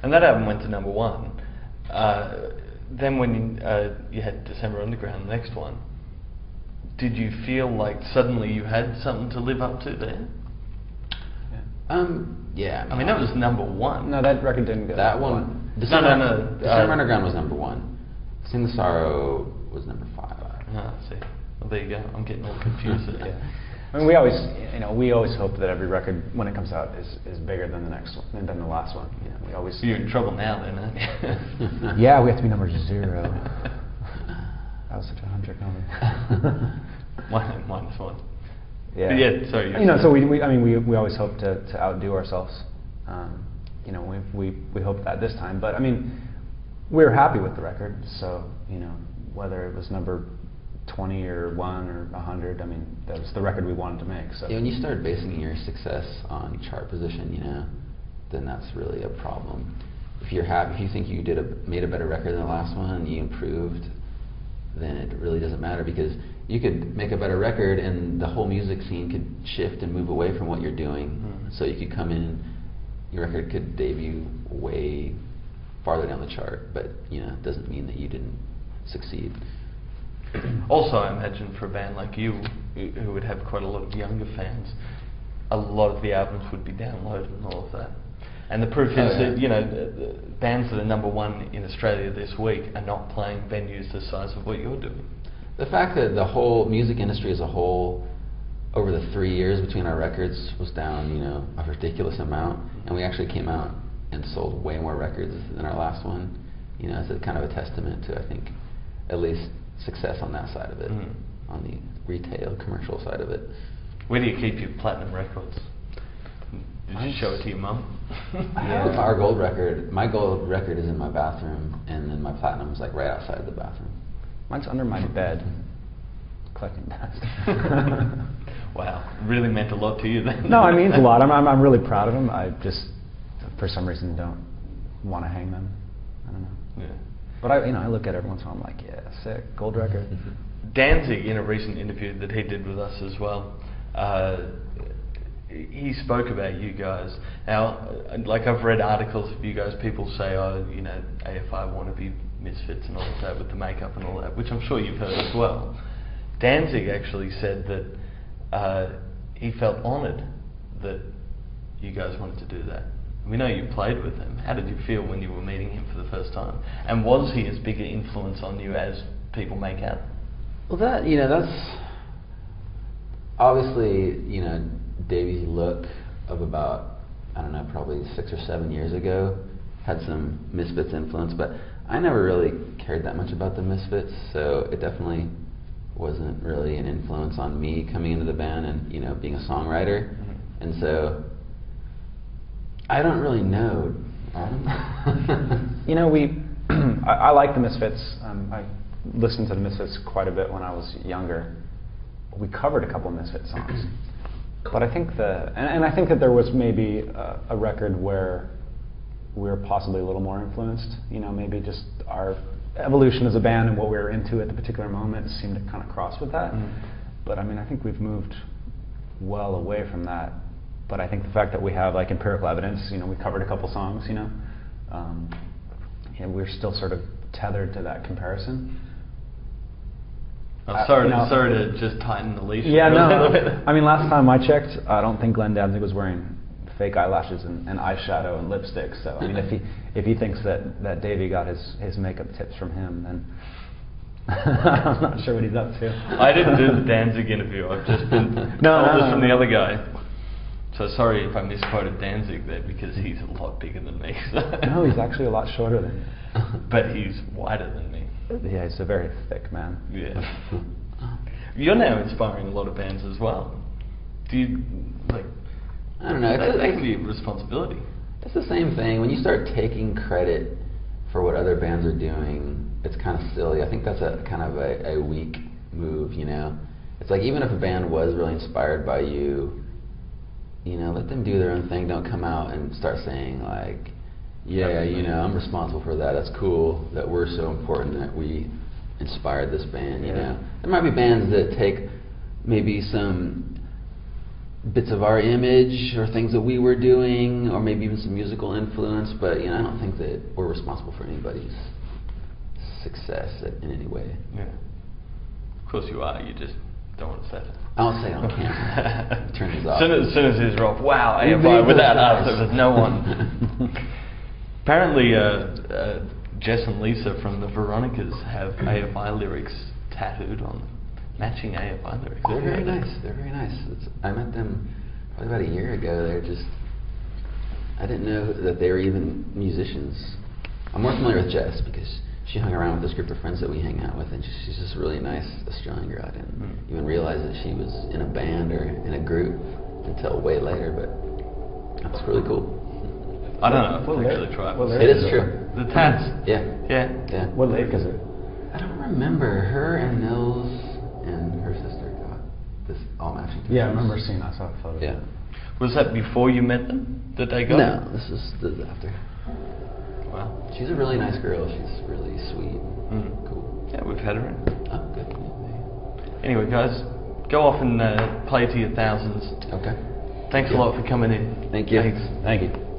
And that album went to #1. Then when you had December Underground, the next one, did you feel like suddenly you had something to live up to there? Yeah. I mean, that was #1. No, that record didn't go. That one. No. December Underground was #1. Sing the Sorrow was #5. Ah, see. Well, there you go. I'm getting all confused. Yeah. I mean, we always hope that every record, when it comes out, is bigger than the next one, than the last one. You know, we always. You're in trouble now, then, aren't you? Yeah, we have to be number 0. That was such a hunter comment. -1. Yeah. But yeah. Sorry. You know, so we always hope to outdo ourselves. You know, we hope that this time, but I mean, we're happy with the record. So you know, whether it was number 20 or 1 or 100, I mean, that was the record we wanted to make. So yeah, when you start basing your success on chart position, you know, then that's really a problem. If you're happy, if you think you made a better record than the last one and you improved, then it really doesn't matter, because you could make a better record and the whole music scene could shift and move away from what you're doing. So you could come in, your record could debut way farther down the chart, but you know, it doesn't mean that you didn't succeed. Also, I imagine for a band like you, who would have quite a lot of younger fans, a lot of the albums would be downloaded and all of that. And the proof is that, you know, the bands that are #1 in Australia this week are not playing venues the size of what you're doing. The fact that the whole music industry as a whole, over the 3 years between our records, was down, you know, a ridiculous amount, and we actually came out and sold way more records than our last one, you know, it's a kind of a testament to, I think, at least success on that side of it, on the retail, commercial side of it. Where do you keep your platinum records? Did you show it to your mum? Yeah, our gold record, my gold record is in my bathroom, and then my platinum is like right outside the bathroom. Mine's under my bed, collecting dust. Wow, it really meant a lot to you then. No, it means a lot. I'm really proud of them. I just, for some reason, don't want to hang them. I don't know. Yeah. But I look at it every once in a while. I'm like, yeah, sick, gold record. Danzig, in a recent interview that he did with us as well, he spoke about you guys. Now, like, I've read articles of you guys, people say, oh, you know, AFI want to be misfits and all of that with the makeup and all that, which I'm sure you've heard as well. Danzig actually said that he felt honoured that you guys wanted to do that. We know you played with him. How did you feel when you were meeting him for the first time? And was he as big an influence on you as people make out? Well, that, you know, that's obviously, you know, Davey's look of about, I don't know, probably 6 or 7 years ago had some Misfits influence, but I never really cared that much about the Misfits, so it definitely wasn't really an influence on me coming into the band and, you know, being a songwriter. And so I don't really know. You know, I like the Misfits. I listened to the Misfits quite a bit when I was younger. We covered a couple of Misfits songs. But I think and I think that there was maybe a record where we were possibly a little more influenced. You know, maybe just our evolution as a band and what we were into at the particular moment seemed to kind of cross with that. But I mean, I think we've moved well away from that. But I think the fact that we have like empirical evidence, you know, we covered a couple songs, you know, and we're still sort of tethered to that comparison. Sorry to just tighten the leash. Yeah, no. I mean, last time I checked, I don't think Glenn Danzig was wearing fake eyelashes and eyeshadow and lipstick. So I mean, if he thinks that Davey got his makeup tips from him, then I'm not sure what he's up to. I didn't do the Danzig interview. I've just been told this from the other guy. So sorry if I misquoted Danzig there, because he's a lot bigger than me. No, he's actually a lot shorter than me. But he's wider than me. Yeah, he's a very thick man. Yeah. You're now inspiring a lot of bands as well. Do you, like... I don't know. That can be a responsibility. It's the same thing. When you start taking credit for what other bands are doing, it's kind of silly. I think that's a kind of a weak move, you know? It's like, even if a band was really inspired by you, you know, let them do their own thing. Don't come out and start saying, like, yeah, you know, I'm responsible for that. That's cool that we're so important that we inspired this band, you know? There might be bands that take maybe some bits of our image or things that we were doing, or maybe even some musical influence. But I don't think that we're responsible for anybody's success in any way. Yeah. Of course you are. You just don't want to say it. I won't say it on camera. Turn these off. As soon as these are off, wow, AFI without us, there was no one. Apparently, Jess and Lisa from the Veronicas have AFI lyrics tattooed on them. Matching AFI lyrics. They're very nice. They're very nice. I met them probably about a year ago. I didn't know that they were even musicians. I'm more familiar with Jess because she hung around with this group of friends that we hang out with, and she's just a really nice Australian girl. I didn't even realize that she was in a band or in a group until way later, but that's really cool. I don't know. I've actually tried. It is true. The tats. Yeah. What lyric is it? I don't remember. Her and Nils and her sister got this all matching. Yeah, I remember seeing that. I saw a photo. Yeah. Was that before you met them that they got? No, this is after. Wow. She's a really nice girl. She's really sweet. Cool. Yeah, we've had her in. Oh, good. Yeah. Anyway, guys, go off and play to your thousands. Okay. Thanks a lot for coming in. Thank you. Thanks. Thank you.